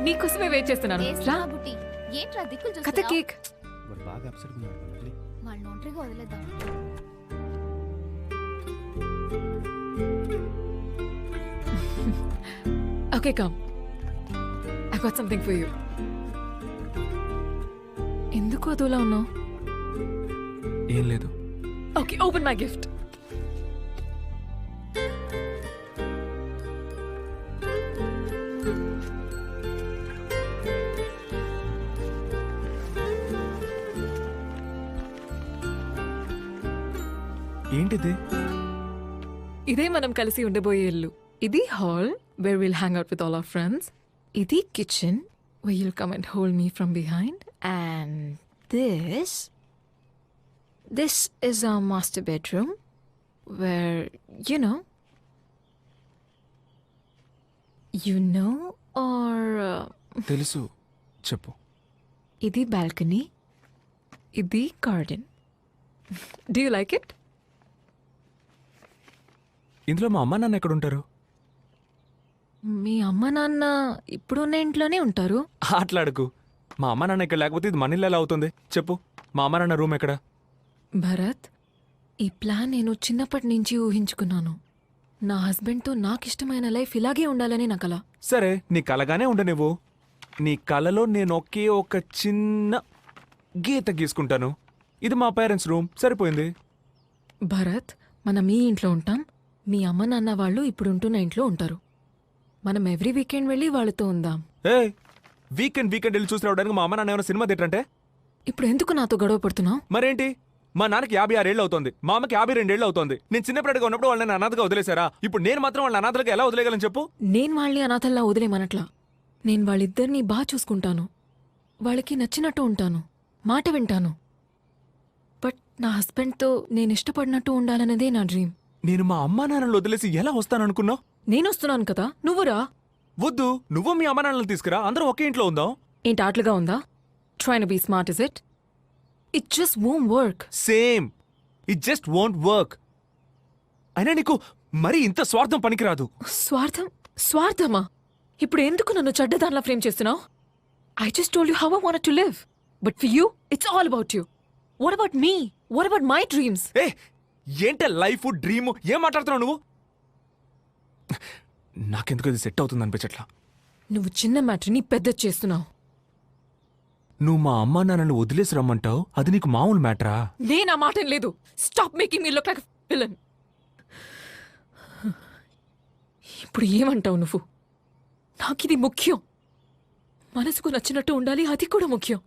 నీకోసమే వెయిట్ చేస్తున్నాను. రా. ఏంట్రా దిక్కులు కథ చూస్తున్నావ్? కేక్. వాడు బాగా అప్సెట్ ఉన్నాడు వదిలే. వాళ్ళని ఒంటరిగా వదిలేద్దాం. Okay, come. I got something for you. ఎందుకు అదోలా ఉన్నావు? ఏం లేదు. Okay, open my gift. ఏంటిది? ఇదే మనం కలిసి ఉండబోయే ఇల్లు. ఇది hall where we'll hang out with all our friends. ఇది kitchen where you'll come and hold me from behind. And this is our master bedroom where, you know or తెలుసు, చెప్పు. ఇది balcony. ఇది garden. Do you like it? ఇందులో మా అమ్మ నాన్న ఎక్కడ ఉంటారు? మీ అమ్మ నాన్న ఇప్పుడున్న ఇంట్లోనే ఉంటారు. ఆటలాడకు. మా అమ్మ నాన్న ఇక్కడ లేకపోతే ఇది మన ఇల్లు ఎలా అవుతుంది చెప్పు. మా అమ్మ నాన్న రూమ్ ఎక్కడ? భరత్, ఈ ప్లాన్ నేను చిన్నప్పటి నుంచి ఊహించుకున్నాను. నా హస్బెండ్తో నాకు ఇష్టమైన లైఫ్ ఇలాగే ఉండాలని నా కల. సరే, నీ కలగానే ఉండనివ్వు. నీ కలలో నేను ఒకే ఒక చిన్న గీత గీసుకుంటాను. ఇది మా పేరెంట్స్ రూమ్, సరిపోయింది. భరత్, మనం ఈ ఇంట్లో ఉంటాం. మీ అమ్మ నాన్న వాళ్ళు ఇప్పుడు ఉంటున్న ఇంట్లో ఉంటారు. మనం ఎవ్రీ వీకెండ్ వెళ్ళి వాళ్ళతో ఉందాం. ఏ వీకెండ్ వెళ్ళి చూసి రావడానికి మా అమ్మ నాన్న ఏమైనా సినిమా థియేటర్ అంటే? ఇప్పుడు ఎందుకు నాతో గొడవ పడుతున్నావు? మరేంటి, మా నాన్నకి 56 ఏళ్ళు అవుతుంది, మా అమ్మకి 52 ఏళ్ళు అవుతుంది. నేను చిన్నప్పటిగా ఉన్నప్పుడు వాళ్ళని అనాథగా వదిలేశారా? ఇప్పుడు నేను మాత్రం వాళ్ళని అనాథలుగా ఎలా వదిలేయగలను చెప్పు? నేను వాళ్ళని అనాథల్లా వదిలేమనట్లా. నేను వాళ్ళిద్దరినీ బాగా చూసుకుంటాను. వాళ్ళకి నచ్చినట్టు ఉంటాను, మాట వింటాను. బట్ నా హస్బెండ్తో నేను ఇష్టపడినట్టు ఉండాలన్నదే నా డ్రీమ్. నేను మా అమ్మా నాన్నలు వదిలేసి ఎలా వస్తాననుకున్నావు? నేను వస్తున్నాను కదా, నువ్వురా. వద్దు, నువ్వు మీ అమ్మా నాన్నలు తీసుకురా, అందరూ ఒకే ఇంట్లో ఉందాం. ఏంటి ఆటలుగా ఉందా? Trying to be smart, is it? It just won't work. Same, it just won't work. అయినా నీకు మరీ ఇంత స్వార్థం పనికిరాదు. స్వార్థమా? ఇప్పుడు ఎందుకు నన్ను చెడ్డదానిలా ఫ్రేమ్ చేస్తున్నావు? I just told you how I wanted to live. But for you, it's all about you. What about me? What about my dreams? ఏ ఏంటే లైఫ్ డ్రీము, ఏం మాట్లాడుతున్నావు నువ్వు? నాకెందుకు ఇది సెట్ అవుతుంది అనిపించట్లా. నువ్వు చిన్న మ్యాటర్ని పెద్ద చేస్తున్నావు. నువ్వు మా అమ్మా నాన్నలు వదిలేసి రమ్మంటావు, అది నీకు మామూలు మ్యాటరా? నేను ఆ మాట లేదు. Stop making me look like villain. ఇప్పుడు ఏమంటావు నువ్వు? నాకిది ముఖ్యం. మనసుకు నచ్చినట్టు ఉండాలి, అది కూడా ముఖ్యం.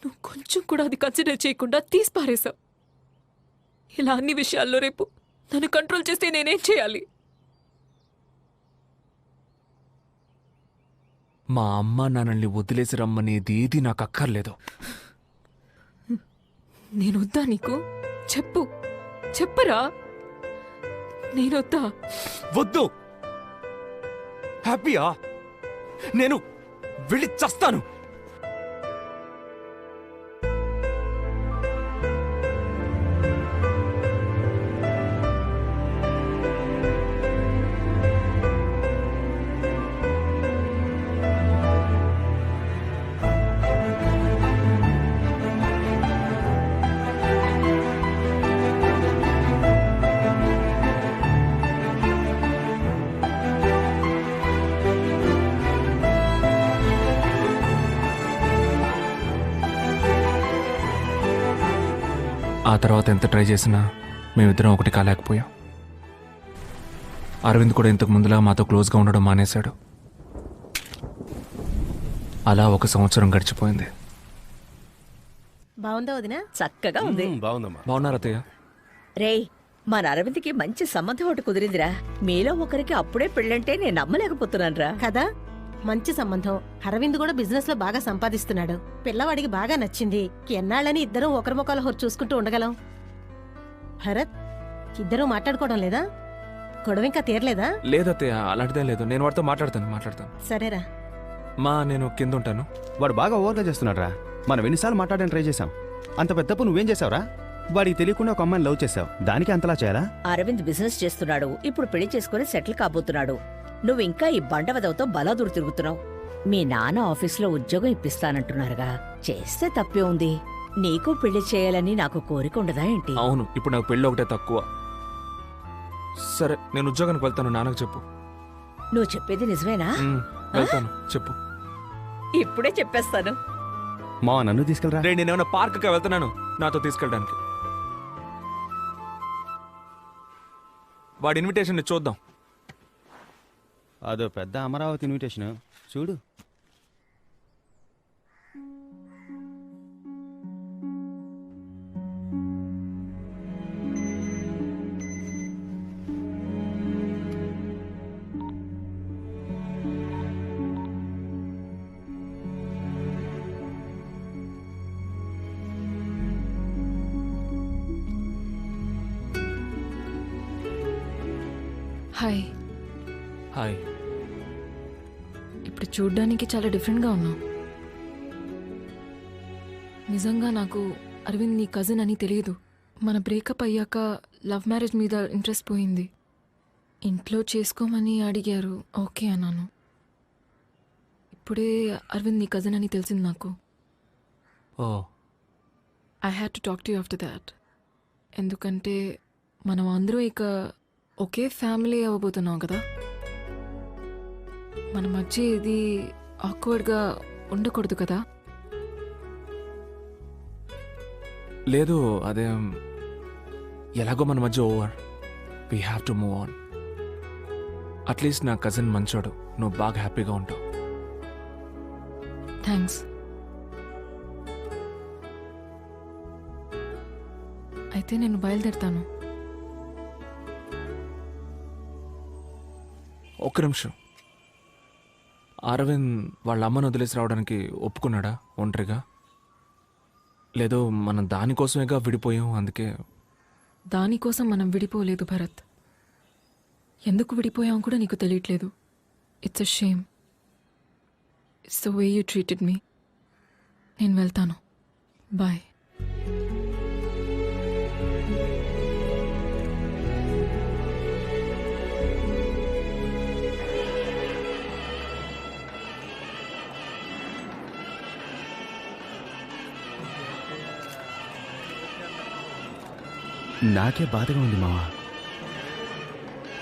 నువ్వు కొంచెం కూడా అది కన్సిడర్ చేయకుండా తీసి పారేశావు. ఇలా అన్ని విషయాల్లో రేపు నన్ను కంట్రోల్ చేస్తే నేనేం చేయాలి? మా అమ్మా నాన్నల్ని వదిలేసి రమ్మనేది ఏది నాకు అక్కర్లేదు. నేనొద్దా నీకు? చెప్పరా. నేనొద్దా? వద్దు. హ్యాపీయా? నేను వెళ్ళి చస్తాను. ఆ తర్వాత ఎంత ట్రై చేసినా మేమిద్దరం ఒకటి కాలేకపోయాం. అరవింద్ కూడా ఇంతకు ముందులా మాతో క్లోజ్గా ఉండడం మానేశాడు. అలా 1 సంవత్సరం గడిచిపోయింది. బాగుందా వదిన? చక్కగా ఉంది. బాగున్నారా అత్తయ్య? రేయ్, మన అరవింద్కి మంచి సంబంధం ఒకటి కుదిరిందిరా. మీలో ఒకరికి అప్పుడే పెళ్ళంటే నేను నమ్మలేకపోతున్నానురా. కదా, మంచి సంబంధం. అరవింద్ కూడా బిజినెస్ లో బాగా సంపాదిస్తున్నాడు. పిల్లవాడికి బాగా నచ్చింది. ఎన్నాళ్ళని ఇద్దరం ఒకరి ముఖాలు హోరు చూసుకుంటూ ఉండగలం. భరత్, ఇద్దరూ మాట్లాడుకోవడం లేదా? గొడవ ఇంకా తీరలేదా? లేదత్తయ్య, అలాంటిదే లేదు. నేను వాడితో మాట్లాడతాను. సరేరా. నేను కింద ఉంటాను. వాడు బాగా ఓవర్గా చేస్తున్నాడురా. మనం ఎన్నిసార్లు మాట్లాడడానికి ట్రై చేశాం. అంత పెద్ద తప్పు నువ్వేం చేసావురా? వాడికి తెలియకుండా ఒక అమ్మాయిని లవ్ చేసావు, దానికి అంతలా చేయాలా? అరవింద్ బిజినెస్ చేస్తున్నాడు, ఇప్పుడు పెళ్లి చేసుకుని సెటిల్ కాబోతున్నాడు. నువ్వు ఇంకా ఈ బండవదవతో బలాదూరు తిరుగుతున్నావు. మీ నాన్న ఆఫీస్లో ఉద్యోగం ఇప్పిస్తానంటున్నారుగా, చేస్తే తప్పే ఉంది. నీకు పెళ్లి చేయాలని నాకు కోరిక ఉండదా ఏంటి? అవును, ఇప్పుడు నాకు పెళ్ళి ఒకటే తక్కువ. సరే, నేను ఉద్యోగానికి వెళ్తాను, నాన్నకు చెప్పు. నువ్వు చెప్పేది నిజమేనా? వెళ్తాను, చెప్పు. ఇప్పుడే చెప్పేస్తాను. మా నన్ను తీసుకెళ్ళరా. రే, నేనేమైనా పార్క్కి వెళ్తున్నాను నాతో తీసుకెళ్ళడానికి? వాడి ఇన్విటేషన్ చూద్దాం. అదో పెద్ద అమరావతి ఇన్విటేషన్ చూడు. హాయ్. హాయ్. ఇప్పుడు చూడ్డానికి చాలా డిఫరెంట్గా ఉన్నావు. నిజంగా నాకు అరవింద్ నీ కజిన్ అని తెలియదు. మన బ్రేకప్ అయ్యాక లవ్ మ్యారేజ్ మీద ఇంట్రెస్ట్ పోయింది. ఇంట్లో చేసుకోమని అడిగారు, ఓకే అన్నాను. ఇప్పుడే అరవింద్ నీ కజిన్ అని తెలిసింది నాకు. Oh, I had to talk to you after that. ఎందుకంటే మనం అందరూ ఇక ఒకే ఫ్యామిలీ అవ్వబోతున్నాం కదా. మన మధ్య ఇది ఆక్వర్డ్గా ఉండకూడదు కదా. లేదు, అదే ఎలాగో మన మధ్య over. We have to move on. At least నా కజిన్ మంచోడు, నువ్వు బాగా హ్యాపీగా ఉంటావు. థ్యాంక్స్. అయితే నేను బయలుదేరుతాను. ఒక్క నిమిషం. అరవింద్ వాళ్ళ అమ్మను వదిలేసి రావడానికి ఒప్పుకున్నాడా ఒంటరిగా? లేదో మనం దానికోసమేగా విడిపోయాం, అందుకే. దానికోసం మనం విడిపోలేదు భరత్. ఎందుకు విడిపోయాం కూడా నీకు తెలియట్లేదు. It's a shame. It's the way you treated me. నేను వెళ్తాను. బాయ్. నాకే బాధగా ఉంది మావా.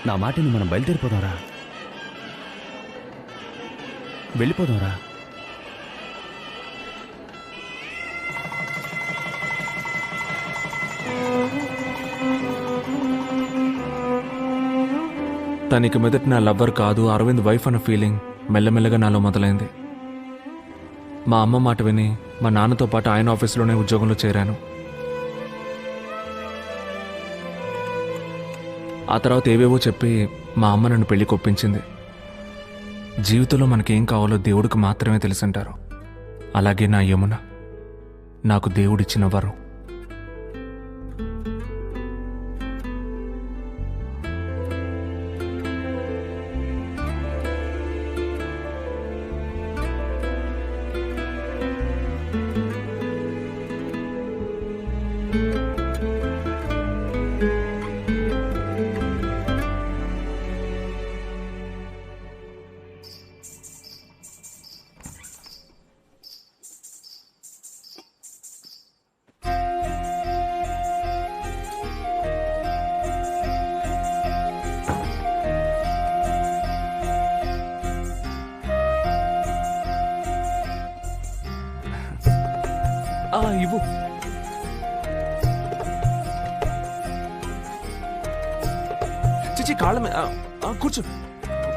నా మాటని మనం బయలుదేరిపోదాంరా, వెళ్ళిపోదాంరా. తనకి మొదటి నా లవ్వర్ కాదు, అరవింద్ వైఫ్ అన్న ఫీలింగ్ మెల్లమెల్లగా నాలో మొదలైంది. మా అమ్మ మాట విని మా నాన్నతో పాటు ఆయన ఆఫీస్లోనే ఉద్యోగంలో చేరాను. ఆ తర్వాత ఏవేవో చెప్పి మా అమ్మ నన్ను పెళ్లికి ఒప్పించింది. జీవితంలో మనకేం కావాలో దేవుడికి మాత్రమే తెలుసంటారు. అలాగే నా యమున నాకు దేవుడిచ్చిన వరం. ఇవ్వు. చిచి కాళ్ళ మీద కూర్చో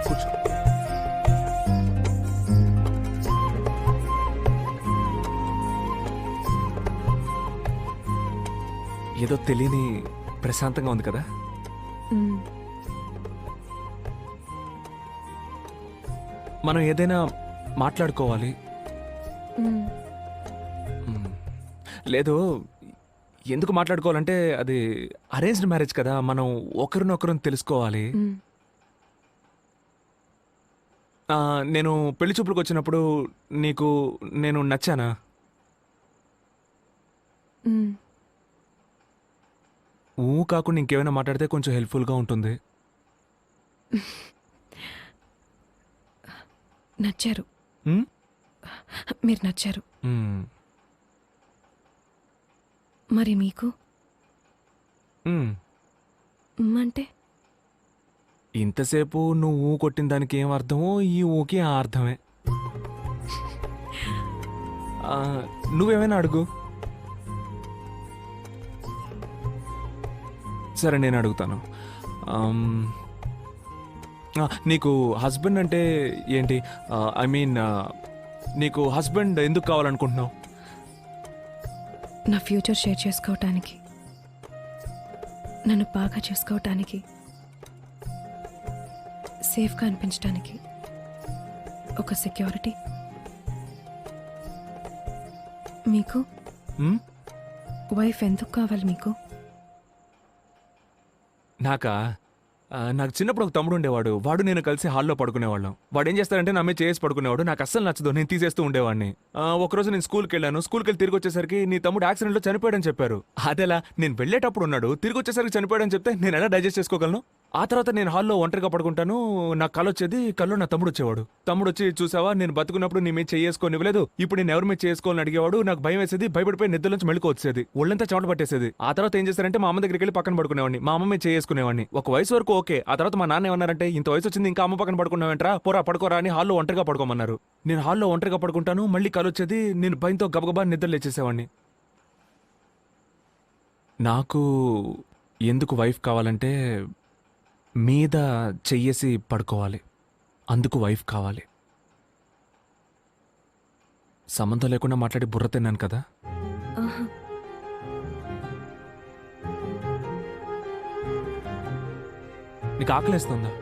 కూర్చో. ఏదో తెలియని ప్రశాంతంగా ఉంది కదా. మనం ఏదైనా మాట్లాడుకోవాలి. లేదు, ఎందుకు మాట్లాడుకోవాలంటే అది అరేంజ్డ్ మ్యారేజ్ కదా, మనం ఒకరినొకరు తెలుసుకోవాలి. నేను పెళ్లి చూపులకు వచ్చినప్పుడు నీకు నేను నచ్చానా? కాకుండా ఇంకేమైనా మాట్లాడితే కొంచెం హెల్ప్ఫుల్గా ఉంటుంది. నచ్చారు. ఉమ్? మీరు నచ్చారు. ఉమ్. మరి మీకు ఉమ్. అంటే ఇంతసేపు నువ్వు కొట్టిన దానికి ఏం అర్థమో ఈ ఊకి ఆ అర్థమే. ఆ, నువ్వేమైనా అడుగు. సరే నేను అడుగుతాను. నీకు హస్బెండ్ అంటే ఏంటి? ఐ మీన్ నీకు హస్బెండ్ ఎందుకు కావాలనుకుంటున్నావు? నా ఫ్యూచర్ షేర్ చేసుకోవటానికి, నన్ను బాగా చూసుకోవటానికి, సేఫ్గా అనిపించడానికి, ఒక సెక్యూరిటీ. మీకు ఉమ్? వైఫ్ ఎందుకు కావాలి మీకు? నాకు చిన్నప్పుడు ఒక తమ్ముడు ఉండేవాడు. వాడు నేను కలిసి హాల్లో పడుకునేవాళ్ళం. వాడు ఏం చేస్తాడంటే నా మీద చేసి పడుకునేవాడు. నాకు అస్సలు నచ్చదు, నేను తీసేస్తూ ఉండేవాడిని. ఒకరోజు నేను స్కూల్కి వెళ్ళాను. స్కూల్కి వెళ్ళి తిరిగి వచ్చేసరికి నీ తమ్ముడు యాక్సిడెంట్లో చనిపోయాడని చెప్పారు. అదెలా? నేను వెళ్ళేటప్పుడు ఉన్నాడు, తిరిగి వచ్చేసరికి చనిపోయాడని చెప్తే నేను ఎలా డైజెస్ట్ చేసుకోగలను? ఆ తర్వాత నేను హాల్లో ఒంటరిగా పడుకుంటాను. నాకు కళ్ళు వచ్చేది, కళ్ళు నా తమ్ముడు వచ్చేవాడు. తమ్ముడు వచ్చి, చూసావా నేను బతుకున్నప్పుడు నీ మీద చేసుకోనివ్వలేదు, ఇప్పుడు నేను ఎవరి మీద చేసుకోవాలని అడిగేవాడు. నాకు భయం వేసేది, భయపడిపోయి నిద్ర నుంచి మెళుకు వచ్చేది, ఒళ్ళంతా చెమట పట్టేసేది. ఆ తర్వాత ఏం చేశారంటే మా అమ్మ దగ్గరికి వెళ్ళి పక్కన పడుకునేవాడిని. మా అమ్మ మీద చేసుకునేవాడిని. ఒక వయసు వరకు ఓకే. ఆ తర్వాత మా నాన్న ఏమన్నారంటే, ఇంత వయసు వచ్చింది ఇంకా అమ్మ పక్కన పడుకున్నావేంట్రా, పోరా పడుకోరా అని హాల్లో ఒంటరిగా పడుకోమన్నారు. నేను హాల్లో ఒంటరిగా పడుకుంటాను, మళ్ళీ కళ్ళు వచ్చేది, నేను భయంతో గబగబా నిద్ర లేచేసేవాడిని. నాకు ఎందుకు వైఫ్ కావాలంటే మీద చెయ్యేసి పడుకోవాలి, అందుకు వైఫ్ కావాలి. సంబంధం లేకుండా మాట్లాడి బుర్ర తిన్నాను కదా. ఆహా. నీకు ఆకలేస్తుందా?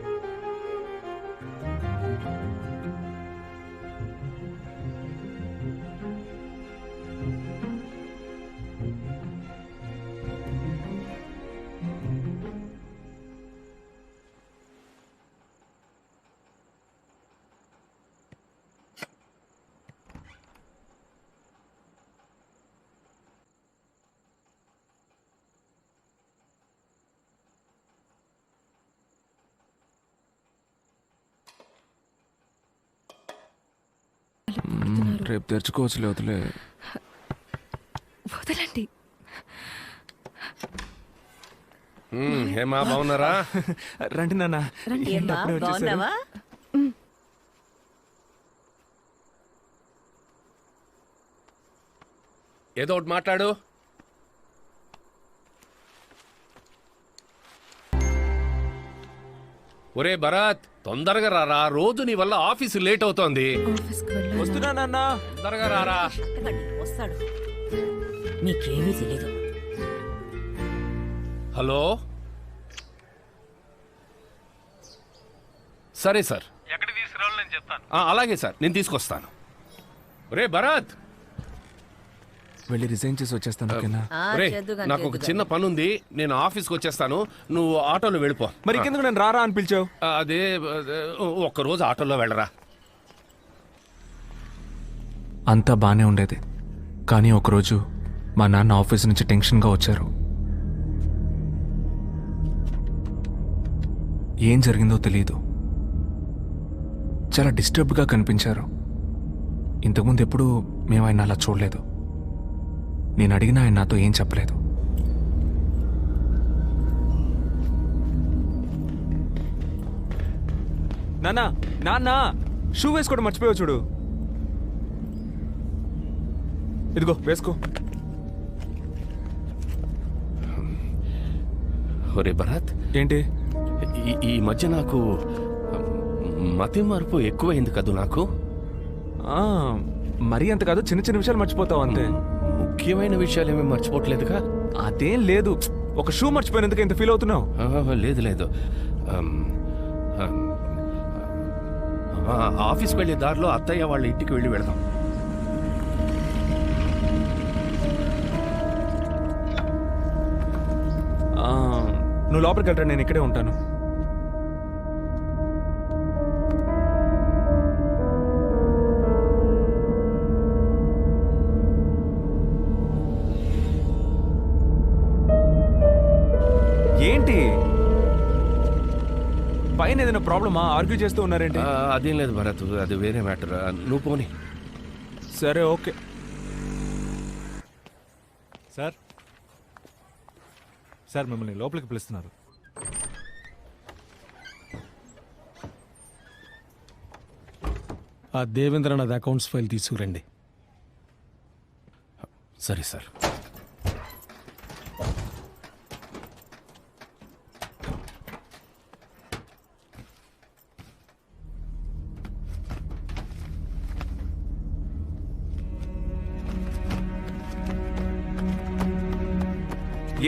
రేపు తెరుచుకోవచ్చులే, వదిలే. వదలండి. హేమా బాగున్నారా? రండి నాన్న. ఏంటి ఏమ్మా అప్పుడే వచ్చేసారు? బాగున్నావా? ఏదో ఒకటి మాట్లాడు. ఒరే భరత్, తొందరగా రారా, రోజు నీ వల్ల ఆఫీసు లేట్ అవుతోంది. ఆఫీస్కి వెళ్ళాలి. వస్తున్నా నాన్న. తొందరగా రారా. అట్టగండి, వస్తాడు. నీకేమీ తెలీదు. హలో, సరే సార్. ఎక్కడికి తీసుకురావాలో నేను చెప్తాను. అలాగే సార్, నేను తీసుకొస్తాను. ఒరే భరత్, వెళ్ళి రిజైన్ చేసి వచ్చేస్తాను, ఓకేనా? ఒరే చేద్దుగాని, నాకు ఒక చేద్దుగాని. చిన్న పని ఉంది, నేను ఆఫీస్కి వచ్చేస్తాను, నువ్వు ఆటోలో వెళ్ళిపో. మరి ఇంకెందుకు నేను రారా అని పిలిచావు? అదే ఒక్కరోజు ఆటోలో వెళ్ళరా. అంతా బానే ఉండేది, కానీ ఒకరోజు మా నాన్న ఆఫీస్ నుంచి టెన్షన్గా వచ్చారు. ఏం జరిగిందో తెలియదు, చాలా డిస్టర్బ్డ్గా కనిపించారు. ఇంతకుముందు ఎప్పుడూ మేము ఆయన అలా చూడలేదు. నేను అడిగినా ఆయన నాతో ఏం చెప్పలేదు. నాన్న, నాన్న, షూ వేసుకోవడం మర్చిపోయావు చూడు. ఇదిగో వేసుకో. ఒరే భరత్, ఏంటి? ఈ మధ్య నాకు మతి మార్పు ఎక్కువైంది కదూ. నాకు ఆ, మరీ అంత కాదు, చిన్న చిన్న విషయాలు మర్చిపోతావు అంతే. ముఖ్యమైన విషయాలు ఏమీ మర్చిపోవట్లేదుగా. అదేం లేదు, ఒక షూ మర్చిపోయినందుకు ఎంత ఫీల్ అవుతున్నావు? లేదు లేదు. ఆఫీస్కి వెళ్ళే దారిలో అత్తయ్య వాళ్ళ ఇంటికి వెళ్ళి వెళదాం. నువ్వు లోపలికి వెళ్ళరా, నేను ఇక్కడే ఉంటాను. ఏంటి పైన ఏదైనా ప్రాబ్లమా? ఆర్గ్యూ చేస్తూ ఉన్నారేంటి? అదేం లేదు భరత్, అది వేరే మ్యాటర్. నువ్వు పోనీ. సరే ఓకే. సార్ సార్ మిమ్మల్ని లోపలికి పిలుస్తున్నారు. ఆ దేవేంద్రనాథ్ అకౌంట్స్ ఫైల్ తీసుకురండి. సరే సార్.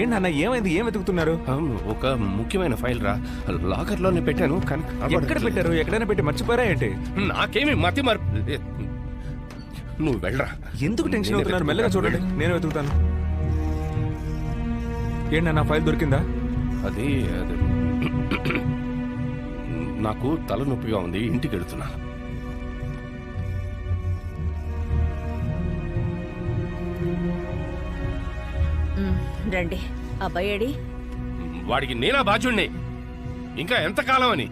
ఏంటన్నా ఏమైంది? ఏం వెతుకుతున్నారు? ఒక ముఖ్యమైన ఫైల్ రా, లాకర్లోనే పెట్టాను కానీ ఎక్కడ కనబడట్లేదు. పెట్టారు? ఎక్కడైనా పెట్టి మర్చిపోయారా ఏంటి? నాకేమి మతి మరి. నువ్వు వెళ్ళరా. ఎందుకు టెన్షన్ నేనే అవుతున్నారు? మెల్లగా చూడండి, నేను వెతుకుతాను. ఏంటన్నా ఫైల్ దొరికిందా? అది అది నాకు తలనొప్పిగా ఉంది, ఇంటికి వెళుతున్నా. రండి. అబ్బాయేడి? వాడికి నేనా బాధ్యుణ్ణి? ఇంకా ఎంతకాలం అని?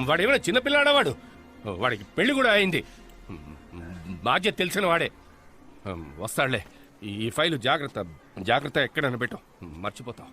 వాడేమైనా చిన్నపిల్లాడా? వాడికి పెళ్లి కూడా అయింది. బాధ్యత తెలిసిన వాడే. వస్తాడులే. ఈ ఫైలు జాగ్రత్త జాగ్రత్త ఎక్కడైనా పెట్టు, మర్చిపోతావు.